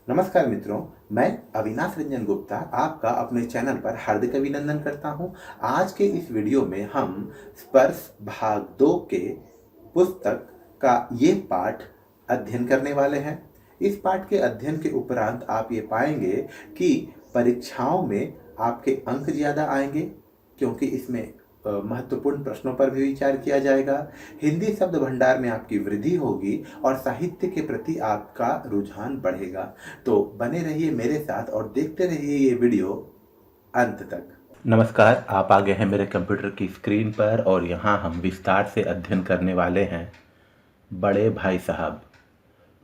नमस्कार मित्रों, मैं अविनाश रंजन गुप्ता आपका अपने चैनल पर हार्दिक अभिनंदन करता हूं। आज के इस वीडियो में हम स्पर्श भाग 2 के पुस्तक का ये पाठ अध्ययन करने वाले हैं। इस पाठ के अध्ययन के उपरांत आप ये पाएंगे कि परीक्षाओं में आपके अंक ज़्यादा आएंगे, क्योंकि इसमें महत्वपूर्ण प्रश्नों पर भी विचार किया जाएगा। हिंदी शब्द भंडार में आपकी वृद्धि होगी और साहित्य के प्रति आपका रुझान बढ़ेगा। तो बने रहिए मेरे साथ और देखते रहिए ये वीडियो अंत तक। नमस्कार, आप आ गए हैं मेरे कंप्यूटर की स्क्रीन पर और यहाँ हम विस्तार से अध्ययन करने वाले हैं बड़े भाई साहब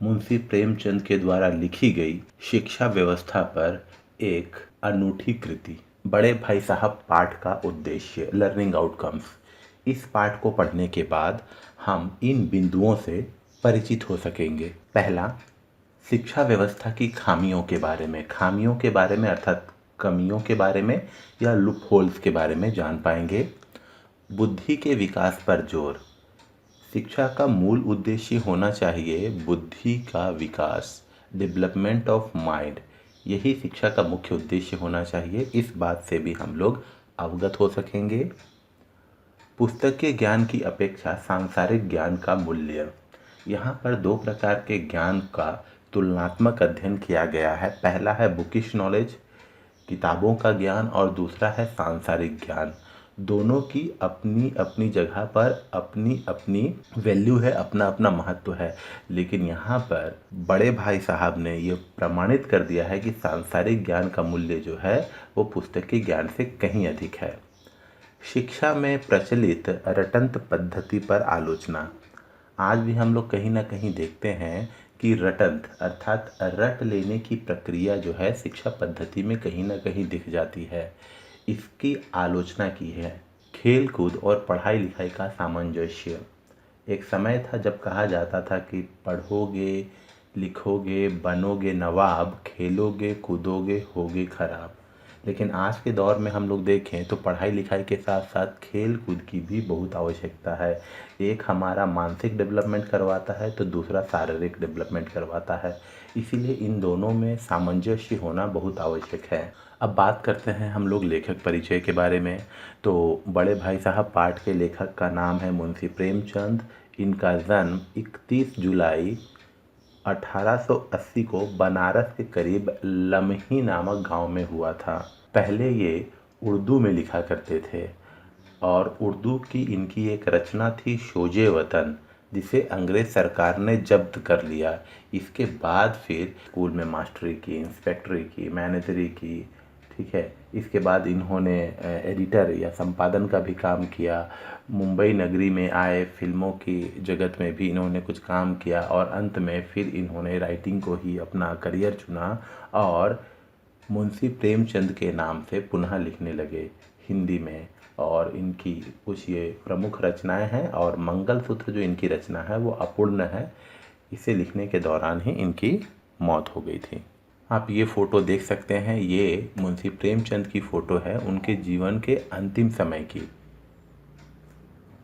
मुंशी प्रेमचंद के द्वारा लिखी गई शिक्षा व्यवस्था पर एक अनूठी कृति। बड़े भाई साहब पाठ का उद्देश्य, लर्निंग आउटकम्स। इस पाठ को पढ़ने के बाद हम इन बिंदुओं से परिचित हो सकेंगे। पहला, शिक्षा व्यवस्था की खामियों के बारे में अर्थात कमियों के बारे में या लूप होल्स के बारे में जान पाएंगे। बुद्धि के विकास पर जोर। शिक्षा का मूल उद्देश्य होना चाहिए बुद्धि का विकास, डेवलपमेंट ऑफ माइंड। यही शिक्षा का मुख्य उद्देश्य होना चाहिए। इस बात से भी हम लोग अवगत हो सकेंगे। पुस्तक के ज्ञान की अपेक्षा सांसारिक ज्ञान का मूल्य। यहाँ पर दो प्रकार के ज्ञान का तुलनात्मक अध्ययन किया गया है। पहला है बुकिश नॉलेज, किताबों का ज्ञान, और दूसरा है सांसारिक ज्ञान। दोनों की अपनी अपनी जगह पर अपनी अपनी वैल्यू है, अपना अपना महत्व है। लेकिन यहाँ पर बड़े भाई साहब ने ये प्रमाणित कर दिया है कि सांसारिक ज्ञान का मूल्य जो है वो पुस्तक के ज्ञान से कहीं अधिक है। शिक्षा में प्रचलित रटंत पद्धति पर आलोचना। आज भी हम लोग कहीं ना कहीं देखते हैं कि रटंत अर्थात रट लेने की प्रक्रिया जो है शिक्षा पद्धति में कहीं ना कहीं दिख जाती है। इसकी आलोचना की है। खेल कूद और पढ़ाई लिखाई का सामंजस्य। एक समय था जब कहा जाता था कि पढ़ोगे, लिखोगे, बनोगे नवाब, खेलोगे, कूदोगे, होगे खराब। लेकिन आज के दौर में हम लोग देखें तो पढ़ाई लिखाई के साथ साथ खेल कूद की भी बहुत आवश्यकता है। एक हमारा मानसिक डेवलपमेंट करवाता है तो दूसरा शारीरिक डेवलपमेंट करवाता है। इसीलिए इन दोनों में सामंजस्य होना बहुत आवश्यक है। अब बात करते हैं हम लोग लेखक परिचय के बारे में। तो बड़े भाई साहब पाठ के लेखक का नाम है मुंशी प्रेमचंद। इनका जन्म 31 जुलाई 1880 को बनारस के करीब लम्ही नामक गांव में हुआ था। पहले ये उर्दू में लिखा करते थे और उर्दू की इनकी एक रचना थी शोजे वतन, जिसे अंग्रेज सरकार ने जब्त कर लिया। इसके बाद फिर स्कूल में मास्टरी की, इंस्पेक्टरी की, मैनेजरी की, ठीक है। इसके बाद इन्होंने एडिटर या संपादन का भी काम किया। मुंबई नगरी में आए, फिल्मों की जगत में भी इन्होंने कुछ काम किया और अंत में फिर इन्होंने राइटिंग को ही अपना करियर चुना और मुंशी प्रेमचंद के नाम से पुनः लिखने लगे हिंदी में। और इनकी कुछ ये प्रमुख रचनाएं हैं और मंगलसूत्र जो इनकी रचना है वो अपूर्ण है। इसे लिखने के दौरान ही इनकी मौत हो गई थी। आप ये फ़ोटो देख सकते हैं, ये मुंशी प्रेमचंद की फ़ोटो है उनके जीवन के अंतिम समय की।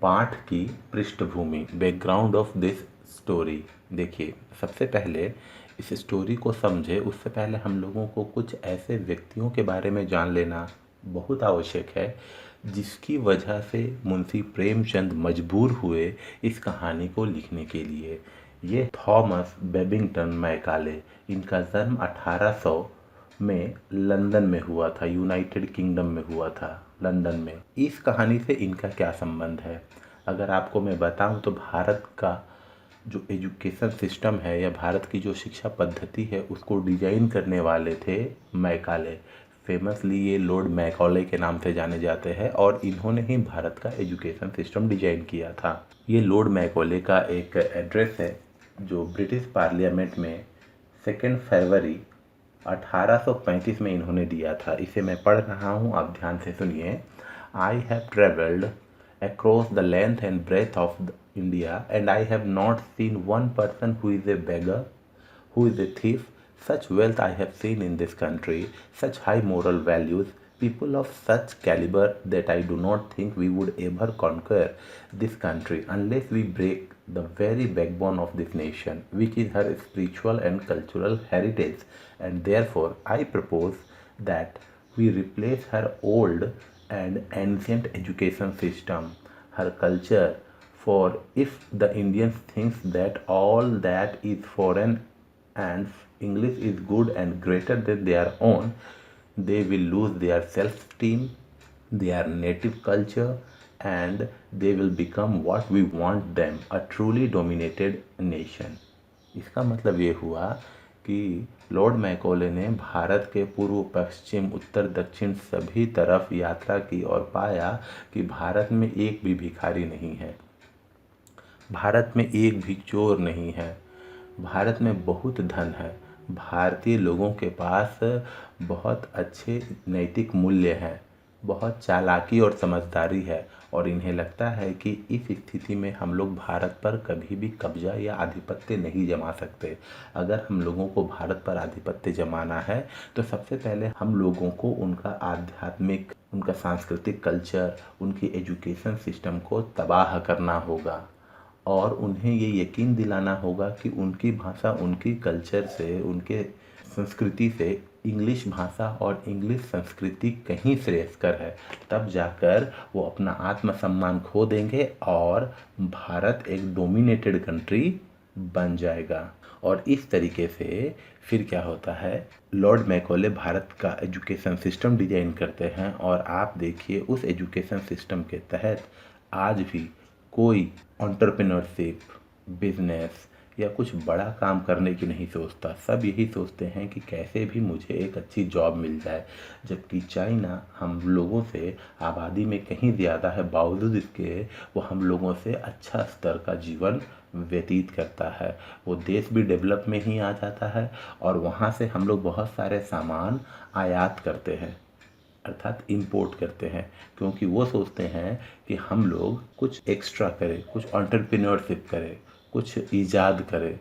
पाठ की पृष्ठभूमि, बैकग्राउंड ऑफ दिस स्टोरी। देखिए, सबसे पहले इस स्टोरी को समझे उससे पहले हम लोगों को कुछ ऐसे व्यक्तियों के बारे में जान लेना बहुत आवश्यक है जिसकी वजह से मुंशी प्रेमचंद मजबूर हुए इस कहानी को लिखने के लिए। ये थॉमस बेबिंगटन मैकाले। इनका जन्म 1800 में लंदन में हुआ था, यूनाइटेड किंगडम में हुआ था, लंदन में। इस कहानी से इनका क्या संबंध है अगर आपको मैं बताऊं तो भारत का जो एजुकेशन सिस्टम है या भारत की जो शिक्षा पद्धति है उसको डिजाइन करने वाले थे मैकाले। फेमसली ये लॉर्ड मैकॉले के नाम से जाने जाते हैं और इन्होंने ही भारत का एजुकेशन सिस्टम डिजाइन किया था। ये लॉर्ड मैकॉले का एक एड्रेस है जो ब्रिटिश पार्लियामेंट में 2 फरवरी 1835 में इन्होंने दिया था। इसे मैं पढ़ रहा हूँ, आप ध्यान से सुनिए। I have travelled across the length and breadth of India, and I have not seen one person who is a beggar, who is a thief. Such wealth I have seen in this country, such high moral values, people of such caliber that I do not think we would ever conquer this country unless we break the very backbone of this nation, which is her spiritual and cultural heritage. And therefore, I propose that we replace her old and ancient education system, her culture, for if the Indians thinks that all that is foreign and English is good and greater than their own, they will lose their self-esteem, their native culture, and they will become what we want them, a truly dominated nation. इसका मतलब ये हुआ कि Lord Macaulay ने भारत के पूर्व पश्चिम उत्तर दक्षिण सभी तरफ यात्रा की और पाया कि भारत में एक भी भिखारी नहीं है, भारत में एक भी चोर नहीं है, भारत में बहुत धन है, भारतीय लोगों के पास बहुत अच्छे नैतिक मूल्य हैं, बहुत चालाकी और समझदारी है और इन्हें लगता है कि इस स्थिति में हम लोग भारत पर कभी भी कब्जा या आधिपत्य नहीं जमा सकते। अगर हम लोगों को भारत पर आधिपत्य जमाना है तो सबसे पहले हम लोगों को उनका आध्यात्मिक, उनका सांस्कृतिक कल्चर, उनकी एजुकेशन सिस्टम को तबाह करना होगा और उन्हें ये यकीन दिलाना होगा कि उनकी भाषा, उनकी कल्चर से, उनके संस्कृति से इंग्लिश भाषा और इंग्लिश संस्कृति कहीं श्रेयस्कर है। तब जाकर वो अपना आत्मसम्मान खो देंगे और भारत एक डोमिनेटेड कंट्री बन जाएगा। और इस तरीके से फिर क्या होता है, लॉर्ड मैकॉले भारत का एजुकेशन सिस्टम डिजाइन करते हैं और आप देखिए उस एजुकेशन सिस्टम के तहत आज भी कोई एंटरप्रेन्योरशिप, बिजनेस या कुछ बड़ा काम करने की नहीं सोचता। सब यही सोचते हैं कि कैसे भी मुझे एक अच्छी जॉब मिल जाए। जबकि चाइना हम लोगों से आबादी में कहीं ज़्यादा है, बावजूद इसके वो हम लोगों से अच्छा स्तर का जीवन व्यतीत करता है। वो देश भी डेवलप में ही आ जाता है और वहाँ से हम लोग बहुत सारे सामान आयात करते हैं, अर्थात इंपोर्ट करते हैं, क्योंकि वो सोचते हैं कि हम लोग कुछ एक्स्ट्रा करें, कुछ एंटरप्रेन्योरशिप करें, कुछ ईजाद करें,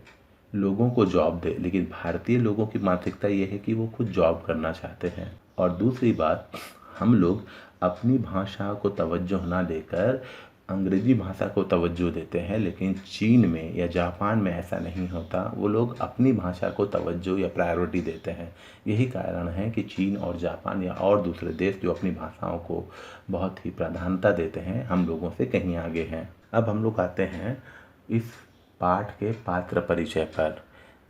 लोगों को जॉब दे। लेकिन भारतीय लोगों की मानसिकता ये है कि वो खुद जॉब करना चाहते हैं। और दूसरी बात, हम लोग अपनी भाषा को तवज्जो ना देकर अंग्रेजी भाषा को तवज्जो देते हैं, लेकिन चीन में या जापान में ऐसा नहीं होता। वो लोग अपनी भाषा को तवज्जो या प्रायोरिटी देते हैं। यही कारण है कि चीन और जापान या और दूसरे देश जो अपनी भाषाओं को बहुत ही प्राधान्यता देते हैं, हम लोगों से कहीं आगे हैं। अब हम लोग आते हैं इस पाठ के पात्र परिचय पर।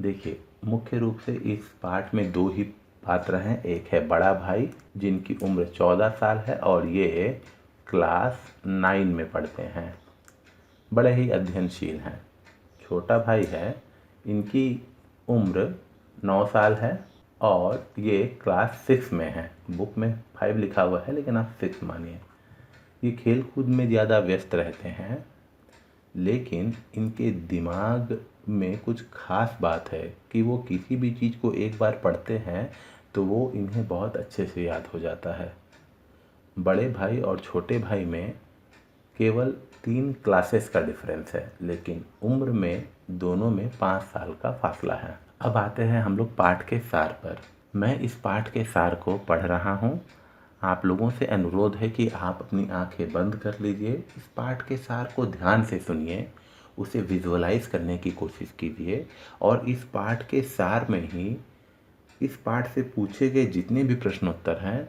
देखिए, मुख्य रूप से इस पाठ में दो ही पात्र हैं। एक है बड़ा भाई जिनकी उम्र 14 साल है और ये क्लास 9 में पढ़ते हैं, बड़े ही अध्ययनशील हैं। छोटा भाई है, इनकी उम्र 9 साल है और ये क्लास 6 में है। बुक में 5 लिखा हुआ है लेकिन आप 6 मानिए। ये खेल कूद में ज़्यादा व्यस्त रहते हैं, लेकिन इनके दिमाग में कुछ खास बात है कि वो किसी भी चीज़ को एक बार पढ़ते हैं तो वो इन्हें बहुत अच्छे से याद हो जाता है। बड़े भाई और छोटे भाई में केवल 3 क्लासेस का डिफरेंस है, लेकिन उम्र में दोनों में 5 साल का फासला है। अब आते हैं हम लोग पाठ के सार पर। मैं इस पाठ के सार को पढ़ रहा हूँ। आप लोगों से अनुरोध है कि आप अपनी आंखें बंद कर लीजिए, इस पाठ के सार को ध्यान से सुनिए, उसे विजुअलाइज करने की कोशिश कीजिए और इस पाठ के सार में ही इस पाठ से पूछे गए जितने भी प्रश्नोत्तर हैं,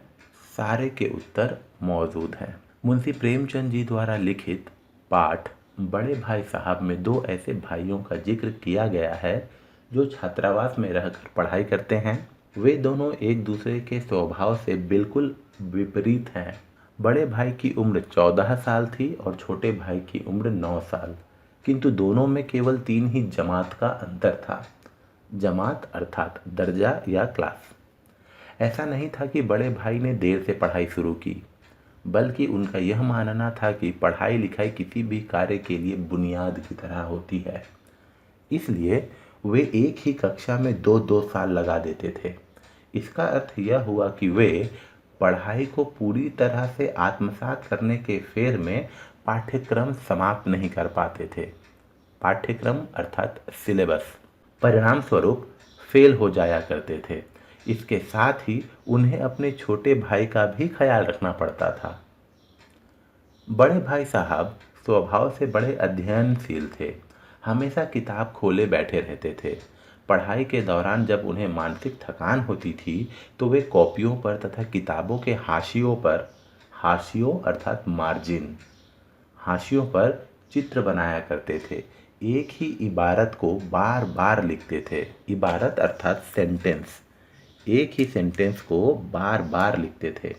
सारे के उत्तर मौजूद हैं। मुंशी प्रेमचंद जी द्वारा लिखित पाठ बड़े भाई साहब में 2 ऐसे भाइयों का जिक्र किया गया है जो छात्रावास में रहकर पढ़ाई करते हैं। वे दोनों एक दूसरे के स्वभाव से बिल्कुल विपरीत हैं। बड़े भाई की उम्र 14 साल थी और छोटे भाई की उम्र 9 साल, किंतु दोनों में केवल 3 ही जमात का अंतर था। जमात अर्थात दर्जा या क्लास। ऐसा नहीं था कि बड़े भाई ने देर से पढ़ाई शुरू की, बल्कि उनका यह मानना था कि पढ़ाई लिखाई किसी भी कार्य के लिए बुनियाद की तरह होती है। इसलिए वे एक ही कक्षा में 2-2 साल लगा देते थे। इसका अर्थ यह हुआ कि वे पढ़ाई को पूरी तरह से आत्मसात करने के फेर में पाठ्यक्रम समाप्त नहीं कर पाते थे। पाठ्यक्रम अर्थात सिलेबस। परिणाम स्वरूप फेल हो जाया करते थे। इसके साथ ही उन्हें अपने छोटे भाई का भी ख्याल रखना पड़ता था। बड़े भाई साहब स्वभाव से बड़े अध्ययनशील थे। हमेशा किताब खोले बैठे रहते थे। पढ़ाई के दौरान जब उन्हें मानसिक थकान होती थी तो वे कॉपियों पर तथा किताबों के हाशियों पर, हाशियों अर्थात मार्जिन, हाशियों पर चित्र बनाया करते थे। एक ही इबारत को बार बार लिखते थे। इबारत अर्थात सेंटेंस। एक ही सेंटेंस को बार बार लिखते थे।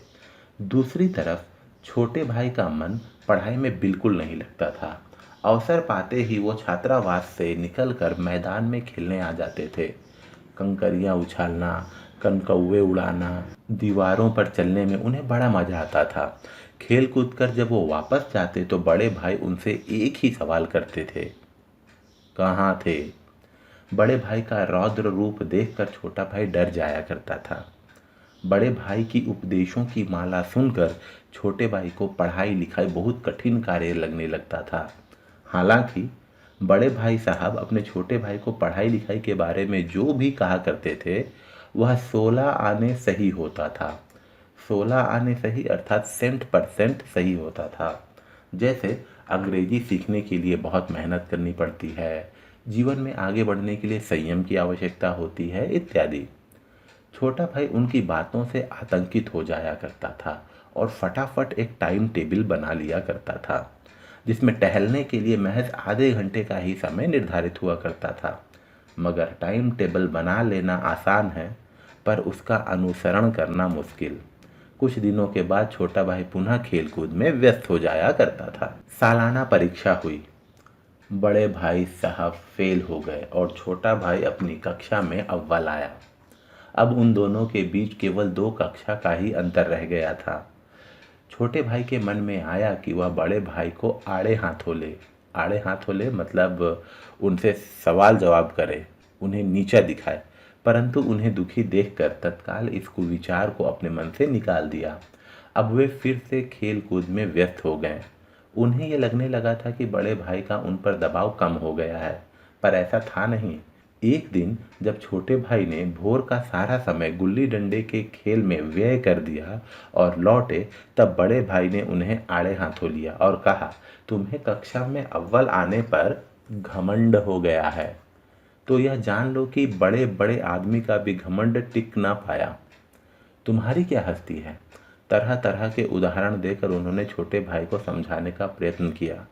दूसरी तरफ छोटे भाई का मन पढ़ाई में बिल्कुल नहीं लगता था। अवसर पाते ही वो छात्रावास से निकलकर मैदान में खेलने आ जाते थे। कंकरियां उछालना, कनकौवे उड़ाना, दीवारों पर चलने में उन्हें बड़ा मजा आता था। खेल कूद कर जब वो वापस जाते तो बड़े भाई उनसे एक ही सवाल करते थे, कहाँ थे? बड़े भाई का रौद्र रूप देखकर छोटा भाई डर जाया करता था। बड़े भाई की उपदेशों की माला सुनकर छोटे भाई को पढ़ाई लिखाई बहुत कठिन कार्य लगने लगता था। हालांकि बड़े भाई साहब अपने छोटे भाई को पढ़ाई लिखाई के बारे में जो भी कहा करते थे वह 16 आने सही होता था। 16 आने सही अर्थात 100% सही होता था। जैसे अंग्रेजी सीखने के लिए बहुत मेहनत करनी पड़ती है, जीवन में आगे बढ़ने के लिए संयम की आवश्यकता होती है, इत्यादि। छोटा भाई उनकी बातों से आतंकित हो जाया करता था और फटाफट एक टाइम टेबल बना लिया करता था जिसमें टहलने के लिए महज आधे घंटे का ही समय निर्धारित हुआ करता था। मगर टाइम टेबल बना लेना आसान है पर उसका अनुसरण करना मुश्किल। कुछ दिनों के बाद छोटा भाई पुनः खेलकूद में व्यस्त हो जाया करता था। सालाना परीक्षा हुई। बड़े भाई साहब फेल हो गए और छोटा भाई अपनी कक्षा में अव्वल आया। अब उन दोनों के बीच केवल 2 कक्षा का ही अंतर रह गया था। छोटे भाई के मन में आया कि वह बड़े भाई को आड़े हाथों ले मतलब उनसे सवाल जवाब करे, उन्हें नीचा दिखाए, परंतु उन्हें दुखी देखकर तत्काल इस कुविचार को अपने मन से निकाल दिया। अब वे फिर से खेल कूद में व्यस्त हो गए। उन्हें यह लगने लगा था कि बड़े भाई का उन पर दबाव कम हो गया है, पर ऐसा था नहीं। एक दिन जब छोटे भाई ने भोर का सारा समय गुल्ली डंडे के खेल में व्यय कर दिया और लौटे तब बड़े भाई ने उन्हें आड़े हाथों लिया और कहा, तुम्हें कक्षा में अव्वल आने पर घमंड हो गया है तो यह जान लो कि बड़े बड़े आदमी का भी घमंड टिक ना पाया। तुम्हारी क्या हस्ती है? तरह तरह के उदाहरण देकर उन्होंने छोटे भाई को समझाने का प्रयत्न किया।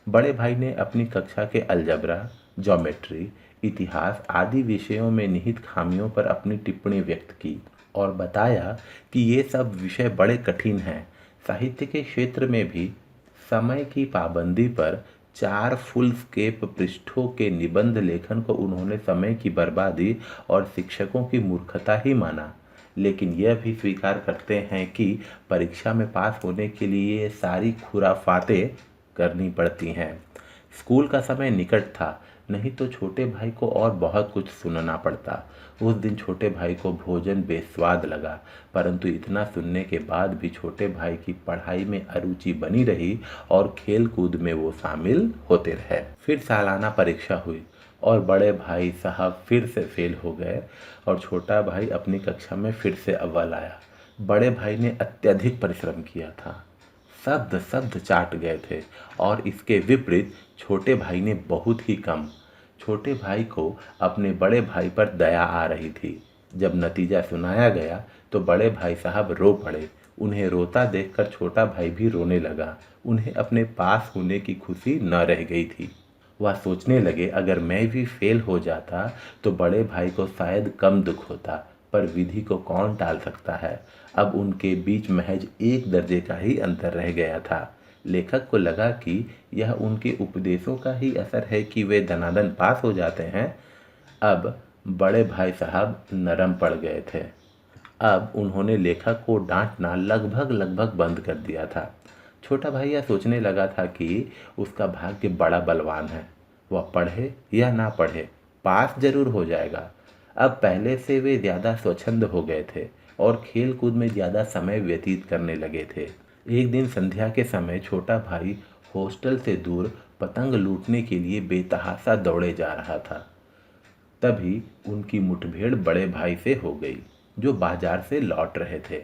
बड़े भाई ने अपनी कक्षा के अलजबरा, ज्योमेट्री, इतिहास आदि विषयों में निहित खामियों पर अपनी टिप्पणी व्यक्त की और बताया कि ये सब विषय बड़े कठिन हैं। साहित्य के क्षेत्र में भी समय की पाबंदी पर 4 फुल स्केप पृष्ठों के निबंध लेखन को उन्होंने समय की बर्बादी और शिक्षकों की मूर्खता ही माना। लेकिन यह भी स्वीकार करते हैं कि परीक्षा में पास होने के लिए सारी खुराफातें करनी पड़ती हैं। स्कूल का समय निकट था, नहीं तो छोटे भाई को और बहुत कुछ सुनना पड़ता। उस दिन छोटे भाई को भोजन बेस्वाद लगा, परंतु इतना सुनने के बाद भी छोटे भाई की पढ़ाई में अरुचि बनी रही और खेल कूद में वो शामिल होते रहे। फिर सालाना परीक्षा हुई और बड़े भाई साहब फिर से फेल हो गए और छोटा भाई अपनी कक्षा में फिर से अव्वल आया। बड़े भाई ने अत्यधिक परिश्रम किया था, शब्द शब्द चाट गए थे और इसके विपरीत छोटे भाई ने बहुत ही कम। छोटे भाई को अपने बड़े भाई पर दया आ रही थी। जब नतीजा सुनाया गया तो बड़े भाई साहब रो पड़े। उन्हें रोता देखकर छोटा भाई भी रोने लगा। उन्हें अपने पास होने की खुशी न रह गई थी। वह सोचने लगे, अगर मैं भी फेल हो जाता तो बड़े भाई को शायद कम दुख होता, पर विधि को कौन टाल सकता है। अब उनके बीच महज 1 दर्जे का ही अंतर रह गया था। लेखक को लगा कि यह उनके उपदेशों का ही असर है कि वे दनादन पास हो जाते हैं। अब बड़े भाई साहब नरम पड़ गए थे। अब उन्होंने लेखक को डांटना लगभग लगभग बंद कर दिया था। छोटा भाई यह सोचने लगा था कि उसका भाग्य बड़ा बलवान है, वह पढ़े या ना पढ़े पास जरूर हो जाएगा। अब पहले से वे ज़्यादा स्वच्छंद हो गए थे और खेल कूद में ज़्यादा समय व्यतीत करने लगे थे। एक दिन संध्या के समय छोटा भाई हॉस्टल से दूर पतंग लूटने के लिए बेतहाशा दौड़े जा रहा था। तभी उनकी मुठभेड़ बड़े भाई से हो गई, जो बाजार से लौट रहे थे।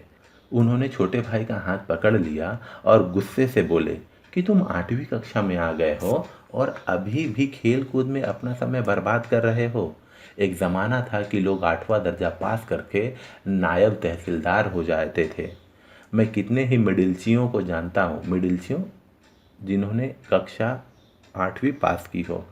उन्होंने छोटे भाई का हाथ पकड़ लिया और गुस्से से बोले कि तुम 8वीं कक्षा में आ गए हो और अभी भी खेल कूद में अपना समय बर्बाद कर रहे हो। एक ज़माना था कि लोग 8वां दर्जा पास करके नायब तहसीलदार हो जाते थे। मैं कितने ही मिडिलचियों को जानता हूँ, मिडिलचियों जिन्होंने कक्षा 8वीं पास की हो,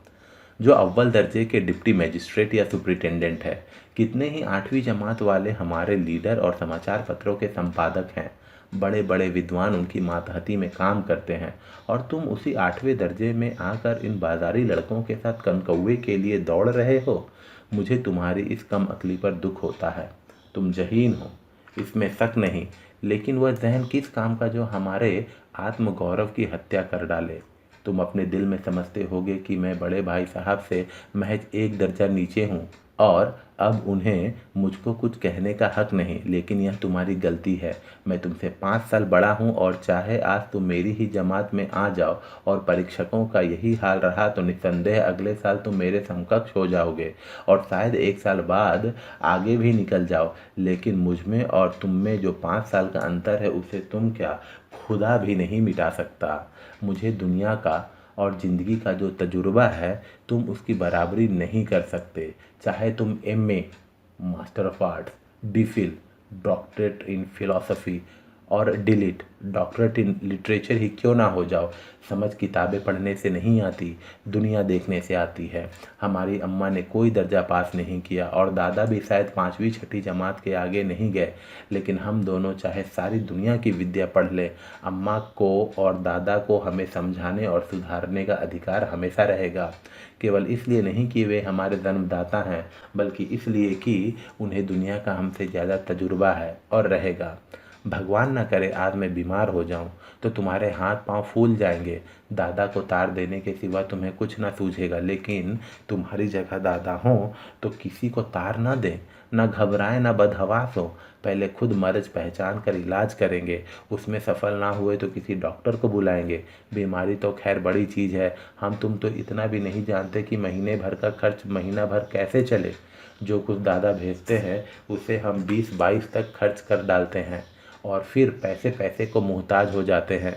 जो अव्वल दर्जे के डिप्टी मजिस्ट्रेट या सुपरिटेंडेंट है। कितने ही 8वीं जमात वाले हमारे लीडर और समाचार पत्रों के संपादक हैं। बड़े बड़े विद्वान उनकी मातहती में काम करते हैं, और तुम उसी 8वें दर्जे में आकर इन बाजारी लड़कों के साथ कनकौवे के लिए दौड़ रहे हो। मुझे तुम्हारी इस कम अकली पर दुख होता है। तुम जहीन हो, इसमें शक नहीं, लेकिन वह जहन किस काम का जो हमारे आत्मगौरव की हत्या कर डाले। तुम अपने दिल में समझते होगे कि मैं बड़े भाई साहब से महज एक दर्जा नीचे हूँ, और अब उन्हें मुझको कुछ कहने का हक नहीं, लेकिन यह तुम्हारी गलती है। मैं तुमसे 5 साल बड़ा हूँ, और चाहे आज तुम मेरी ही जमात में आ जाओ और परीक्षकों का यही हाल रहा तो निस्संदेह अगले साल तुम मेरे समकक्ष हो जाओगे, और शायद 1 साल बाद आगे भी निकल जाओ। लेकिन मुझ में और तुम में जो 5 साल का अंतर है, उसे तुम क्या, खुदा भी नहीं मिटा सकता। मुझे दुनिया का और ज़िंदगी का जो तजुर्बा है, तुम उसकी बराबरी नहीं कर सकते। चाहे तुम MA, master of arts, DPhil, doctorate in philosophy और डिलीट, डॉक्टरेट इन लिटरेचर ही क्यों ना हो जाओ। समझ किताबें पढ़ने से नहीं आती, दुनिया देखने से आती है। हमारी अम्मा ने कोई दर्जा पास नहीं किया, और दादा भी शायद 5वीं 6ठी जमात के आगे नहीं गए, लेकिन हम दोनों चाहे सारी दुनिया की विद्या पढ़ लें, अम्मा को और दादा को हमें समझाने और सुधारने का अधिकार हमेशा रहेगा। केवल इसलिए नहीं कि वे हमारे जन्मदाता हैं, बल्कि इसलिए कि उन्हें दुनिया का हमसे ज़्यादा तजुर्बा है और रहेगा। भगवान न करे आज मैं बीमार हो जाऊं तो तुम्हारे हाथ पांव फूल जाएंगे। दादा को तार देने के सिवा तुम्हें कुछ ना सूझेगा, लेकिन तुम्हारी जगह दादा हो तो किसी को तार ना दें, ना घबराएं, ना बदहवास हो। पहले खुद मर्ज पहचान कर इलाज करेंगे, उसमें सफल ना हुए तो किसी डॉक्टर को बुलाएंगे। बीमारी तो खैर बड़ी चीज़ है, हम तुम तो इतना भी नहीं जानते कि महीने भर का खर्च महीना भर कैसे चले। जो कुछ दादा भेजते हैं उसे हम 20-22 तक खर्च कर डालते हैं, और फिर पैसे पैसे को मोहताज हो जाते हैं।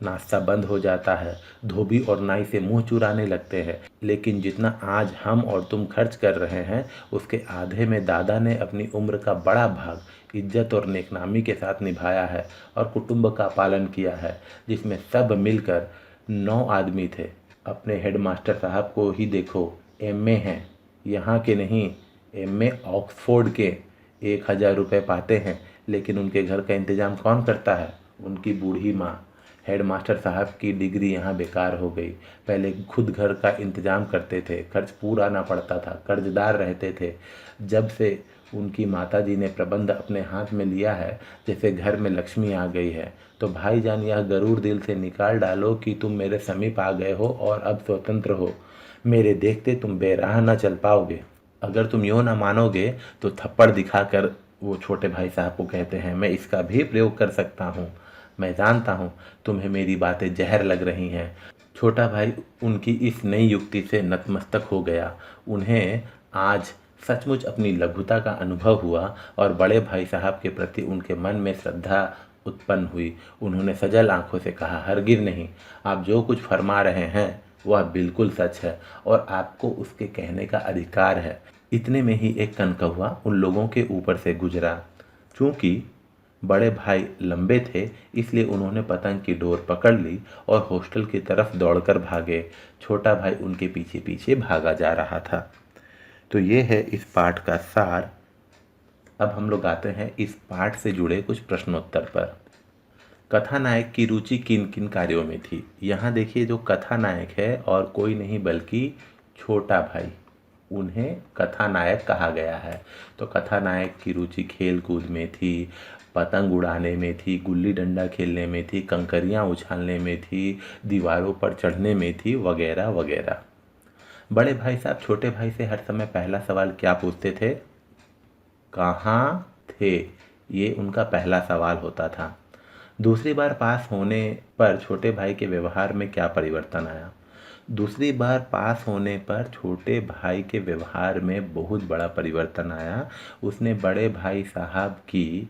नाश्ता बंद हो जाता है, धोबी और नाई से मुंह चुराने लगते हैं। लेकिन जितना आज हम और तुम खर्च कर रहे हैं, उसके आधे में दादा ने अपनी उम्र का बड़ा भाग इज्जत और नेकनामी के साथ निभाया है, और कुटुंब का पालन किया है, जिसमें सब मिलकर 9 आदमी थे। अपने हेडमास्टर साहब को ही देखो, एमए हैं, यहाँ के नहीं, एमए ऑक्सफोर्ड के। 1000 रुपये पाते हैं, लेकिन उनके घर का इंतज़ाम कौन करता है? उनकी बूढ़ी माँ। हेडमास्टर साहब की डिग्री यहाँ बेकार हो गई। पहले खुद घर का इंतज़ाम करते थे, खर्च पूरा ना पड़ता था, कर्जदार रहते थे। जब से उनकी माताजी ने प्रबंध अपने हाथ में लिया है, जैसे घर में लक्ष्मी आ गई है। तो भाईजान, यह गरूर दिल से निकाल डालो कि तुम मेरे समीप आ गए हो और अब स्वतंत्र हो। मेरे देखते तुम बेराह न चल पाओगे। अगर तुम यूँ ना मानोगे तो थप्पड़ दिखाकर वो छोटे भाई साहब को कहते हैं, मैं इसका भी प्रयोग कर सकता हूँ। मैं जानता हूँ तुम्हें मेरी बातें जहर लग रही हैं। छोटा भाई उनकी इस नई युक्ति से नतमस्तक हो गया। उन्हें आज सचमुच अपनी लघुता का अनुभव हुआ, और बड़े भाई साहब के प्रति उनके मन में श्रद्धा उत्पन्न हुई। उन्होंने सजल आंखों से कहा, हरगिज़ नहीं, आप जो कुछ फरमा रहे हैं वह बिल्कुल सच है, और आपको उसके कहने का अधिकार है। इतने में ही एक कनकौवा उन लोगों के ऊपर से गुजरा। चूंकि बड़े भाई लंबे थे, इसलिए उन्होंने पतंग की डोर पकड़ ली और हॉस्टल की तरफ दौड़कर भागे। छोटा भाई उनके पीछे पीछे भागा जा रहा था। तो ये है इस पाठ का सार। अब हम लोग आते हैं इस पाठ से जुड़े कुछ प्रश्नोत्तर पर। कथानायक की रुचि किन किन कार्यों में थी? यहाँ देखिए, जो कथानायक है और कोई नहीं बल्कि छोटा भाई, उन्हें कथानायक कहा गया है। तो कथानायक की रुचि खेल कूद में थी, पतंग उड़ाने में थी, गुल्ली डंडा खेलने में थी, कंकरियाँ उछालने में थी, दीवारों पर चढ़ने में थी, वगैरह वगैरह। बड़े भाई साहब छोटे भाई से हर समय पहला सवाल क्या पूछते थे? कहाँ थे? ये उनका पहला सवाल होता था। दूसरी बार पास होने पर छोटे भाई के व्यवहार में क्या परिवर्तन आया? दूसरी बार पास होने पर छोटे भाई के व्यवहार में बहुत बड़ा परिवर्तन आया। उसने बड़े भाई साहब की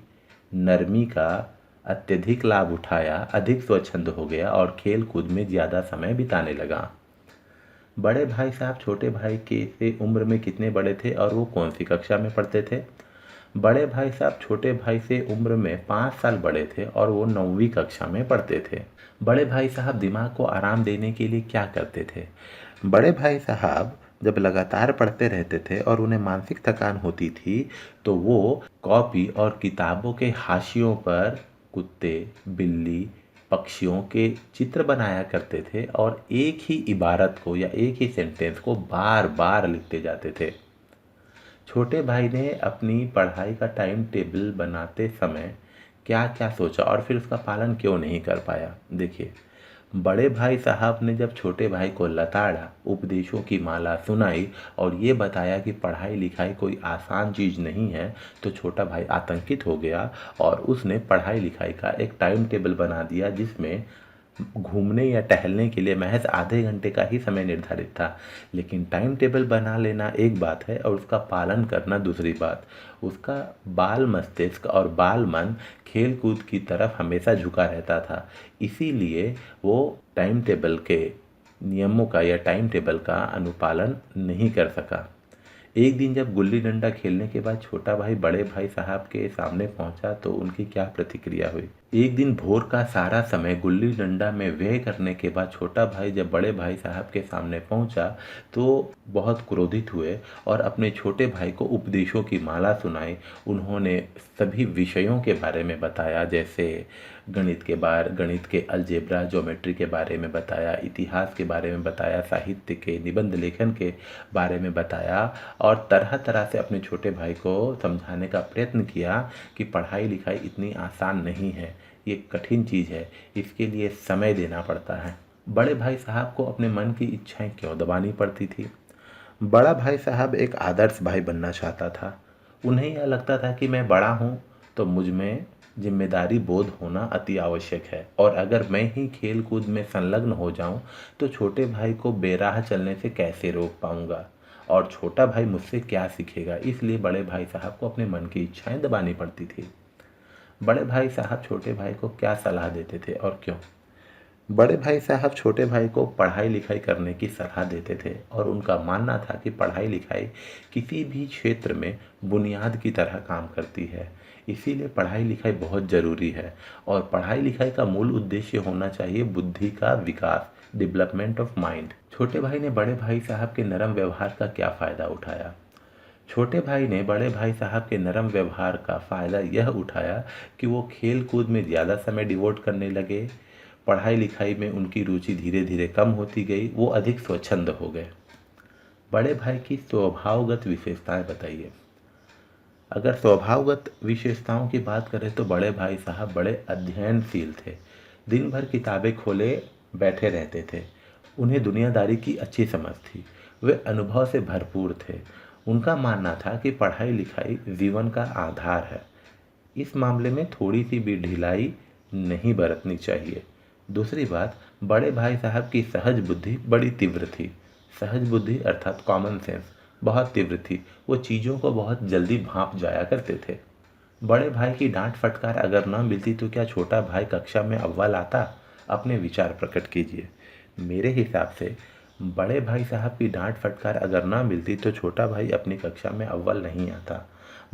नरमी का अत्यधिक लाभ उठाया, अधिक स्वच्छंद हो गया और खेल कूद में ज़्यादा समय बिताने लगा। बड़े भाई साहब छोटे भाई के से उम्र में कितने बड़े थे और वो कौन सी कक्षा में पढ़ते थे? बड़े भाई साहब छोटे भाई से उम्र में 5 साल बड़े थे और वो 9वीं कक्षा में पढ़ते थे। बड़े भाई साहब दिमाग को आराम देने के लिए क्या करते थे? बड़े भाई साहब जब लगातार पढ़ते रहते थे और उन्हें मानसिक थकान होती थी तो वो कॉपी और किताबों के हाशियों पर कुत्ते, बिल्ली, पक्षियों के चित्र बनाया करते थे और एक ही इबारत को या एक ही सेंटेंस को बार बार लिखते जाते थे। छोटे भाई ने अपनी पढ़ाई का टाइम टेबल बनाते समय क्या क्या सोचा और फिर उसका पालन क्यों नहीं कर पाया? देखिए, बड़े भाई साहब ने जब छोटे भाई को लताड़ा, उपदेशों की माला सुनाई और ये बताया कि पढ़ाई लिखाई कोई आसान चीज़ नहीं है, तो छोटा भाई आतंकित हो गया और उसने पढ़ाई लिखाई का एक टाइम टेबल बना दिया जिसमें घूमने या टहलने के लिए महज आधे घंटे का ही समय निर्धारित था। लेकिन टाइम टेबल बना लेना एक बात है और उसका पालन करना दूसरी बात। उसका बाल मस्तिष्क और बाल मन खेल कूद की तरफ हमेशा झुका रहता था, इसीलिए वो टाइम टेबल के नियमों का या टाइम टेबल का अनुपालन नहीं कर सका। एक दिन जब गुल्ली डंडा खेलने के बाद छोटा भाई बड़े भाई साहब के सामने पहुंचा तो उनकी क्या प्रतिक्रिया हुई? एक दिन भोर का सारा समय गुल्ली डंडा में व्यय करने के बाद छोटा भाई जब बड़े भाई साहब के सामने पहुंचा तो बहुत क्रोधित हुए और अपने छोटे भाई को उपदेशों की माला सुनाई। उन्होंने सभी विषयों के बारे में बताया, जैसे गणित के अलजेब्रा, ज्योमेट्री के बारे में बताया, इतिहास के बारे में बताया, साहित्य के, निबंध लेखन के बारे में बताया और तरह तरह से अपने छोटे भाई को समझाने का प्रयत्न किया कि पढ़ाई लिखाई इतनी आसान नहीं है, ये कठिन चीज़ है, इसके लिए समय देना पड़ता है। बड़े भाई साहब को अपने मन की इच्छाएं क्यों दबानी पड़ती थी? बड़ा भाई साहब एक आदर्श भाई बनना चाहता था। उन्हें यह लगता था कि मैं बड़ा हूँ तो मुझ में जिम्मेदारी बोध होना अति आवश्यक है और अगर मैं ही खेल कूद में संलग्न हो जाऊं तो छोटे भाई को बेराह चलने से कैसे रोक पाऊंगा और छोटा भाई मुझसे क्या सीखेगा। इसलिए बड़े भाई साहब को अपने मन की इच्छाएं दबानी पड़ती थी। बड़े भाई साहब छोटे भाई को क्या सलाह देते थे और क्यों? बड़े भाई साहब छोटे भाई को पढ़ाई लिखाई करने की सलाह देते थे और उनका मानना था कि पढ़ाई लिखाई किसी भी क्षेत्र में बुनियाद की तरह काम करती है, इसीलिए पढ़ाई लिखाई बहुत ज़रूरी है और पढ़ाई लिखाई का मूल उद्देश्य होना चाहिए बुद्धि का विकास, डेवलपमेंट ऑफ माइंड। छोटे भाई ने बड़े भाई साहब के नरम व्यवहार का क्या फ़ायदा उठाया? छोटे भाई ने बड़े भाई साहब के नरम व्यवहार का फ़ायदा यह उठाया कि वो खेल कूद में ज़्यादा समय डिवोट करने लगे। पढ़ाई लिखाई में उनकी रुचि धीरे धीरे कम होती गई, वो अधिक स्वच्छंद हो गए। बड़े भाई की स्वभावगत विशेषताएं बताइए। अगर स्वभावगत विशेषताओं की बात करें तो बड़े भाई साहब बड़े अध्ययनशील थे। दिन भर किताबें खोले बैठे रहते थे। उन्हें दुनियादारी की अच्छी समझ थी। वे अनुभव से भरपूर थे। उनका मानना था कि पढ़ाई लिखाई जीवन का आधार है, इस मामले में थोड़ी सी भी ढिलाई नहीं बरतनी चाहिए। दूसरी बात, बड़े भाई साहब की सहज बुद्धि बड़ी तीव्र थी। सहज बुद्धि अर्थात कॉमन सेंस बहुत तीव्र थी। वो चीज़ों को बहुत जल्दी भांप जाया करते थे। बड़े भाई की डांट फटकार अगर न मिलती तो क्या छोटा भाई कक्षा में अव्वल आता? अपने विचार प्रकट कीजिए। मेरे हिसाब से बड़े भाई साहब की डांट फटकार अगर न मिलती तो छोटा भाई अपनी कक्षा में अव्वल नहीं आता।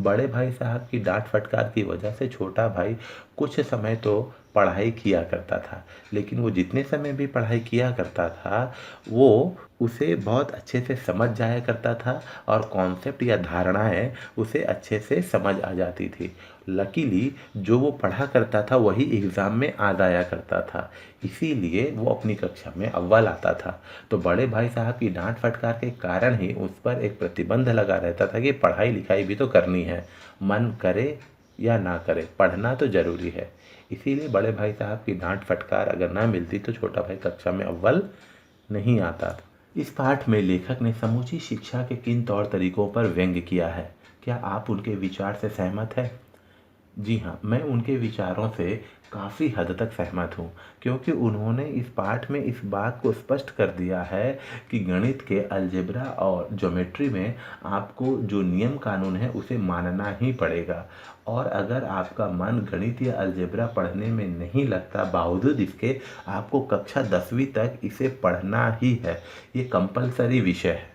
बड़े भाई साहब की डांट फटकार की वजह से छोटा भाई कुछ समय तो पढ़ाई किया करता था, लेकिन वो जितने समय भी पढ़ाई किया करता था वो उसे बहुत अच्छे से समझ जाया करता था और कॉन्सेप्ट या धारणाएं उसे अच्छे से समझ आ जाती थी। लकीली जो वो पढ़ा करता था वही एग्ज़ाम में आ जाया करता था, इसीलिए वो अपनी कक्षा में अव्वल आता था। तो बड़े भाई साहब की डांट फटकार के कारण ही उस पर एक प्रतिबंध लगा रहता था कि पढ़ाई लिखाई भी तो करनी है, मन करे या ना करे, पढ़ना तो ज़रूरी है। इसीलिए बड़े भाई साहब की डांट फटकार अगर ना मिलती तो छोटा भाई कक्षा में अव्वल नहीं आता। इस पाठ में लेखक ने समूची शिक्षा के किन तौर तरीकों पर व्यंग्य किया है? क्या आप उनके विचार से सहमत हैं? जी हाँ, मैं उनके विचारों से काफ़ी हद तक सहमत हूँ, क्योंकि उन्होंने इस पाठ में इस बात को स्पष्ट कर दिया है कि गणित के अलजेब्रा और ज्योमेट्री में आपको जो नियम कानून है उसे मानना ही पड़ेगा। और अगर आपका मन गणित या अलजेब्रा पढ़ने में नहीं लगता, बावजूद इसके आपको कक्षा 10वीं तक इसे पढ़ना ही है। ये कंपल्सरी विषय है।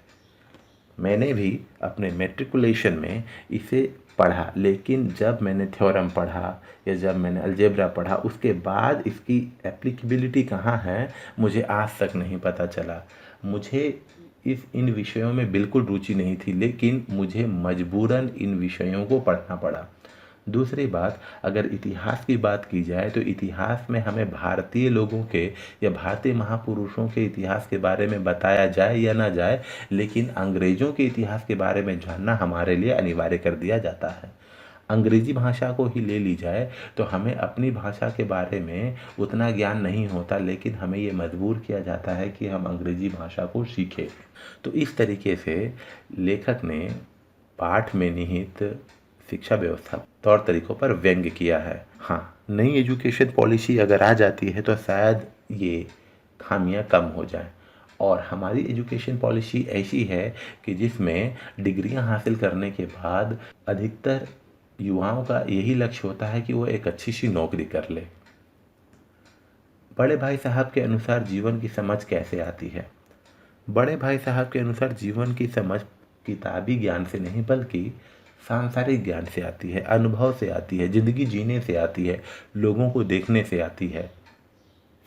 मैंने भी अपने मैट्रिकुलेशन में इसे पढ़ा, लेकिन जब मैंने थ्योरम पढ़ा या जब मैंने अलजेब्रा पढ़ा, उसके बाद इसकी एप्लीकेबिलिटी कहाँ है मुझे आज तक नहीं पता चला। मुझे इन विषयों में बिल्कुल रुचि नहीं थी, लेकिन मुझे मजबूरन इन विषयों को पढ़ना पड़ा। दूसरी बात, अगर इतिहास की बात की जाए तो इतिहास में हमें भारतीय लोगों के या भारतीय महापुरुषों के इतिहास के बारे में बताया जाए या ना जाए, लेकिन अंग्रेज़ों के इतिहास के बारे में जानना हमारे लिए अनिवार्य कर दिया जाता है। अंग्रेजी भाषा को ही ले ली जाए तो हमें अपनी भाषा के बारे में उतना ज्ञान नहीं होता, लेकिन हमें ये मजबूर किया जाता है कि हम अंग्रेजी भाषा को सीखें। तो इस तरीके से लेखक ने पाठ में निहित शिक्षा व्यवस्था तौर तरीकों पर व्यंग्य किया है। हाँ, नई एजुकेशन पॉलिसी अगर आ जाती है तो शायद ये खामियां कम हो जाएं। और हमारी एजुकेशन पॉलिसी ऐसी है कि जिसमें डिग्रियां हासिल करने के बाद अधिकतर युवाओं का यही लक्ष्य होता है कि वो एक अच्छी सी नौकरी कर ले। बड़े भाई साहब के अनुसार जीवन की समझ कैसे आती है? बड़े भाई साहब के अनुसार जीवन की समझ किताबी ज्ञान से नहीं बल्कि सांसारिक ज्ञान से आती है, अनुभव से आती है, ज़िंदगी जीने से आती है, लोगों को देखने से आती है,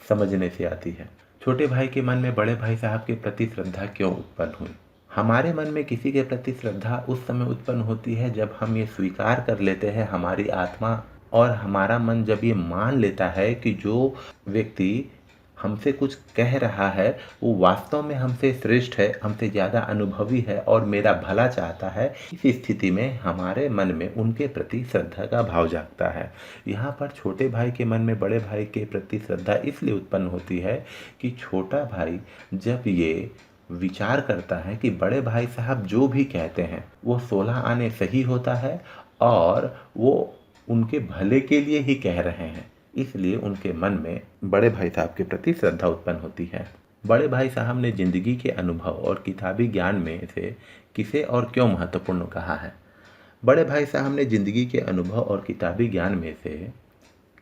समझने से आती है। छोटे भाई के मन में बड़े भाई साहब के प्रति श्रद्धा क्यों उत्पन्न हुई? हमारे मन में किसी के प्रति श्रद्धा उस समय उत्पन्न होती है जब हम ये स्वीकार कर लेते हैं, हमारी आत्मा और हमारा मन जब ये मान लेता है कि जो व्यक्ति हमसे कुछ कह रहा है वो वास्तव में हमसे श्रेष्ठ है, हमसे ज़्यादा अनुभवी है और मेरा भला चाहता है। इस स्थिति में हमारे मन में उनके प्रति श्रद्धा का भाव जागता है। यहाँ पर छोटे भाई के मन में बड़े भाई के प्रति श्रद्धा इसलिए उत्पन्न होती है कि छोटा भाई जब ये विचार करता है कि बड़े भाई साहब जो भी कहते हैं वो 16 आने सही होता है और वो उनके भले के लिए ही कह रहे हैं, इसलिए उनके मन में बड़े भाई साहब के प्रति श्रद्धा उत्पन्न होती है। बड़े भाई साहब ने जिंदगी के अनुभव और किताबी ज्ञान में से किसे और क्यों महत्वपूर्ण कहा है? बड़े भाई साहब ने जिंदगी के अनुभव और किताबी ज्ञान में से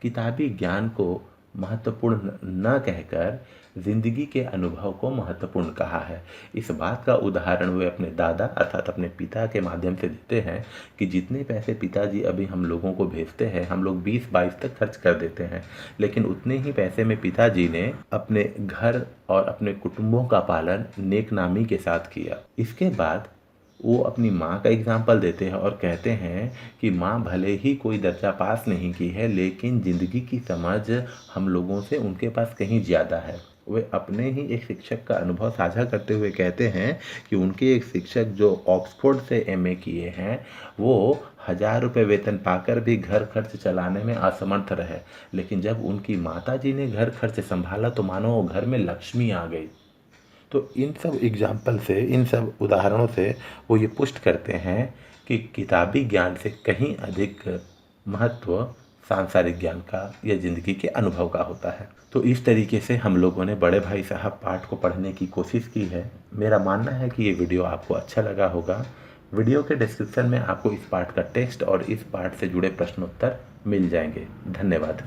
किताबी ज्ञान को महत्वपूर्ण न कहकर जिंदगी के अनुभव को महत्वपूर्ण कहा है। इस बात का उदाहरण वे अपने दादा अर्थात अपने पिता के माध्यम से देते हैं कि जितने पैसे पिताजी अभी हम लोगों को भेजते हैं, हम लोग 20-22 तक खर्च कर देते हैं, लेकिन उतने ही पैसे में पिताजी ने अपने घर और अपने कुटुंबों का पालन नेकनामी के साथ किया। इसके बाद वो अपनी माँ का एग्जाम्पल देते हैं और कहते हैं कि माँ भले ही कोई दर्जा पास नहीं की है, लेकिन ज़िंदगी की समझ हम लोगों से उनके पास कहीं ज़्यादा है। वे अपने ही एक शिक्षक का अनुभव साझा करते हुए कहते हैं कि उनके एक शिक्षक जो ऑक्सफोर्ड से एमए किए हैं, वो 1000 रुपये वेतन पाकर भी घर खर्च चलाने में असमर्थ रहे, लेकिन जब उनकी माताजी ने घर खर्च संभाला तो मानो वो घर में लक्ष्मी आ गई। तो इन सब एग्जाम्पल से, इन सब उदाहरणों से वो ये पुष्ट करते हैं कि किताबी ज्ञान से कहीं अधिक महत्व सांसारिक ज्ञान का या ज़िंदगी के अनुभव का होता है। तो इस तरीके से हम लोगों ने बड़े भाई साहब पाठ को पढ़ने की कोशिश की है। मेरा मानना है कि ये वीडियो आपको अच्छा लगा होगा। वीडियो के डिस्क्रिप्शन में आपको इस पाठ का टेक्स्ट और इस पाठ से जुड़े प्रश्नोत्तर मिल जाएंगे। धन्यवाद।